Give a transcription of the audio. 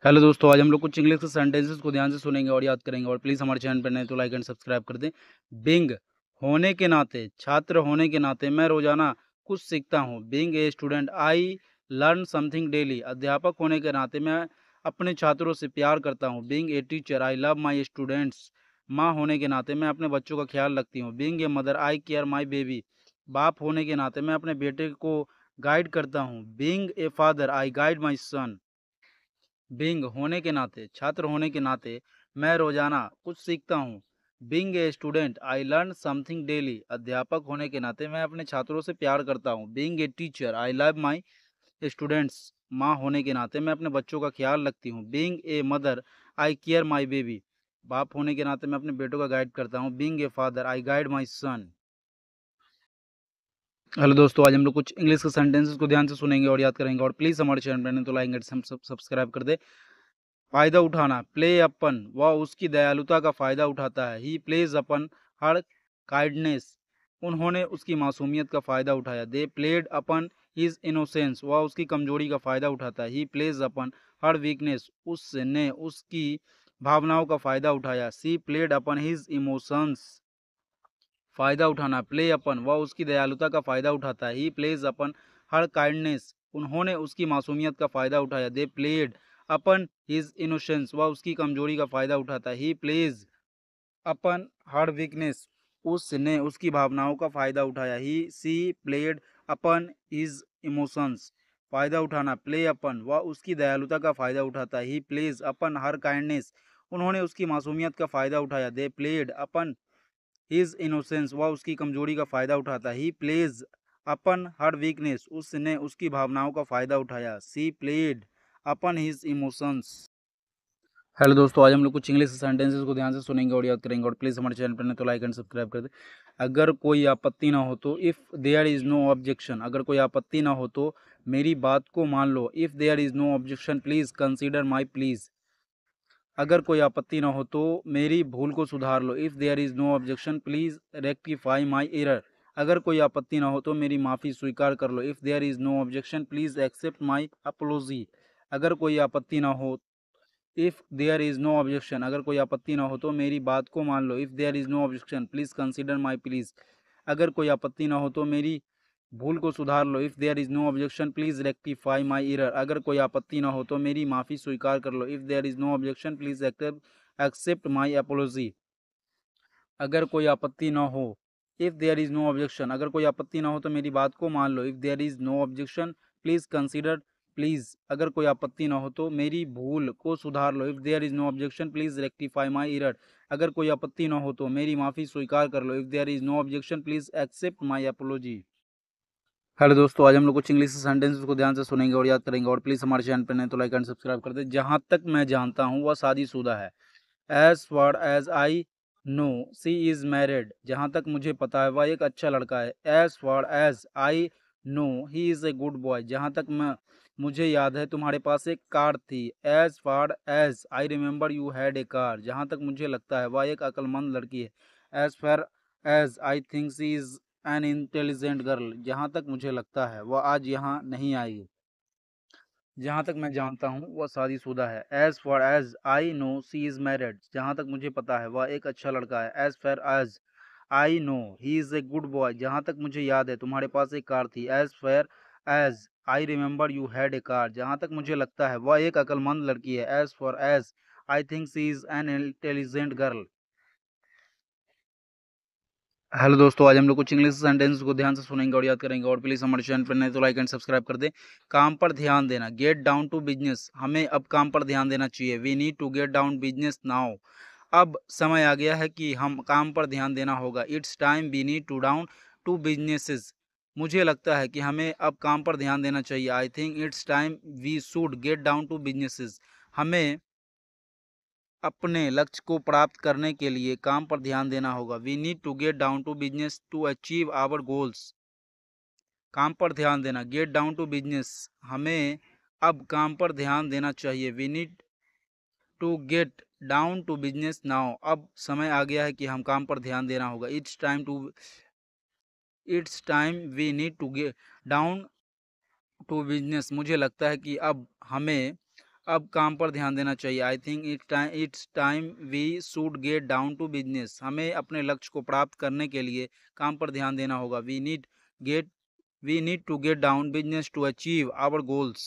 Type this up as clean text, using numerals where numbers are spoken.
Hello दोस्तों, आज हम लोग कुछ इंग्लिश के सेंटेंसेस को ध्यान से सुनेंगे और याद करेंगे। और प्लीज़ हमारे चैनल पर नए तो लाइक एंड सब्सक्राइब कर दें। बीइंग होने के नाते, छात्र होने के नाते मैं रोजाना कुछ सीखता हूँ। Being a student I learn something daily. अध्यापक होने के नाते मैं अपने छात्रों से प्यार करता हूँ। Being a teacher I love my students. माँ होने के नाते मैं अपने बच्चों का ख्याल रखती हूँ। Being a mother I care my baby. बाप होने के नाते मैं अपने बेटे को गाइड करता हूँ। Being a father I guide my son. Being होने के नाते, छात्र होने के नाते मैं रोजाना कुछ सीखता हूँ। Being a student I learn something daily. अध्यापक होने के नाते मैं अपने छात्रों से प्यार करता हूँ। Being a teacher I love my students. माँ होने के नाते मैं अपने बच्चों का ख्याल रखती हूँ। Being a mother I care my baby. बाप होने के नाते मैं अपने बेटों का गाइड करता हूँ। Being a father I guide my son. Hello दोस्तों, आज हम लोग कुछ इंग्लिश के सेंटेंसेस को ध्यान से सुनेंगे और याद करेंगे। और प्लीज़ हमारे चैनल पर नए तो लाइक एंड सब्सक्राइब कर दे। फ़ायदा उठाना, प्ले अपन, वह उसकी दयालुता का फ़ायदा उठाता है। He plays upon her kindness, उन्होंने उसकी मासूमियत का फ़ायदा उठाया। They played upon his innocence, वह उसकी कमजोरी का फ़ायदा उठाता है। He plays upon her weakness, उसने उसकी भावनाओं का फ़ायदा उठाया। सी प्लेड अपन हिज इमोशंस। फ़ायदा उठाना, प्ले अपन, वह उसकी दयालुता का फ़ायदा उठाता है। He plays upon her kindness, उन्होंने उसकी मासूमियत का फ़ायदा उठाया। They played upon his innocence, वह उसकी कमजोरी का फ़ायदा उठाता है। He plays upon her weakness, उसने उसकी भावनाओं का फ़ायदा उठाया। He she played upon his emotions. फ़ायदा उठाना, प्ले अपन, वह उसकी दयालुता का फ़ायदा उठाता है। He plays upon her kindness, उन्होंने उसकी मासूमियत का फ़ायदा उठाया। They played upon his innocence, वह उसकी कमजोरी का फ़ायदा उठाता है। He plays upon her weakness, उसने उसकी भावनाओं का फ़ायदा उठाया। सी played upon his emotions. Hello दोस्तों, आज हम लोग कुछ इंग्लिश सेंटेंसेस को ध्यान से सुनेंगे और याद करेंगे। और प्लीज़ हमारे चैनल पर नए तो लाइक एंड सब्सक्राइब कर दें। अगर कोई आपत्ति ना हो तो, if there is no objection, अगर कोई आपत्ति ना हो तो मेरी बात को मान लो। If there is no objection please consider my please. अगर कोई आपत्ति ना हो तो मेरी भूल को सुधार लो। If there is no objection please rectify my error. अगर कोई आपत्ति ना हो तो मेरी माफ़ी स्वीकार कर लो। If there is no objection please accept my apology. अगर कोई आपत्ति ना हो, if there is no objection, अगर कोई आपत्ति ना हो तो मेरी बात को मान लो। If there is no objection please consider my please. अगर कोई आपत्ति ना हो तो मेरी भूल को सुधार लो। If there is no objection please rectify my error. अगर कोई आपत्ति ना हो तो मेरी माफ़ी स्वीकार कर लो। If there is no objection please accept my apology. अगर कोई आपत्ति ना हो, if there is no objection, अगर कोई आपत्ति ना हो तो मेरी बात को मान लो। If there is no objection please consider please. अगर कोई आपत्ति ना हो तो मेरी भूल को सुधार लो। If there is no objection please rectify my error. अगर कोई आपत्ति ना हो तो मेरी माफ़ी स्वीकार कर लो। If there is no objection please accept my apology. Hello दोस्तों, आज हम लोग कुछ इंग्लिश सेंटेंसेस को ध्यान से सुनेंगे और याद करेंगे। और प्लीज़ हमारे चैनल पर नए तो लाइक एंड सब्सक्राइब कर दें। जहाँ तक मैं जानता हूँ वह शादीशुदा है। As far as I know she is married. जहाँ तक मुझे पता है वह एक अच्छा लड़का है। As far as I know he is a good boy. जहाँ तक मुझे याद है तुम्हारे पास एक कार थी। As far as I remember you had a car. जहाँ तक मुझे लगता है वह एक अक्लमंद लड़की है। As far as I think she is an intelligent girl. जहाँ तक मुझे लगता है वह आज यहाँ नहीं आएगी। जहाँ तक मैं जानता हूँ वह शादीशुदा है। As far as I know she is married. जहाँ तक मुझे पता है वह एक अच्छा लड़का है। As far as I know he is a good boy. जहाँ तक मुझे याद है तुम्हारे पास एक कार थी। As far as I remember you had a car. जहाँ तक मुझे लगता है वह एक अक्लमंद लड़की है। As far as I think she is an intelligent girl. Hello दोस्तों, आज हम लोग कुछ इंग्लिश सेंटेंस को ध्यान से सुनेंगे और याद करेंगे। और प्लीज़ हमारे चैनल पर नए तो लाइक एंड सब्सक्राइब कर दें। काम पर ध्यान देना, गेट डाउन टू बिजनेस। हमें अब काम पर ध्यान देना चाहिए। We need to get down business now. अब समय आ गया है कि हम काम पर ध्यान देना होगा। It's time we need to down to businesses. मुझे लगता है कि हमें अब काम पर ध्यान देना चाहिए। I think it's time we should get down to businesses. हमें अपने लक्ष्य को प्राप्त करने के लिए काम पर ध्यान देना होगा। We need to get down to business to achieve our goals. काम पर ध्यान देना, गेट डाउन टू बिजनेस। हमें अब काम पर ध्यान देना चाहिए। We need to get down to business now. अब समय आ गया है कि हम काम पर ध्यान देना होगा। It's time we need to get down to business. मुझे लगता है कि अब हमें अब काम पर ध्यान देना चाहिए। I think it's time we should get down to business. हमें अपने लक्ष्य को प्राप्त करने के लिए काम पर ध्यान देना होगा। Get we need to get down business to achieve our goals.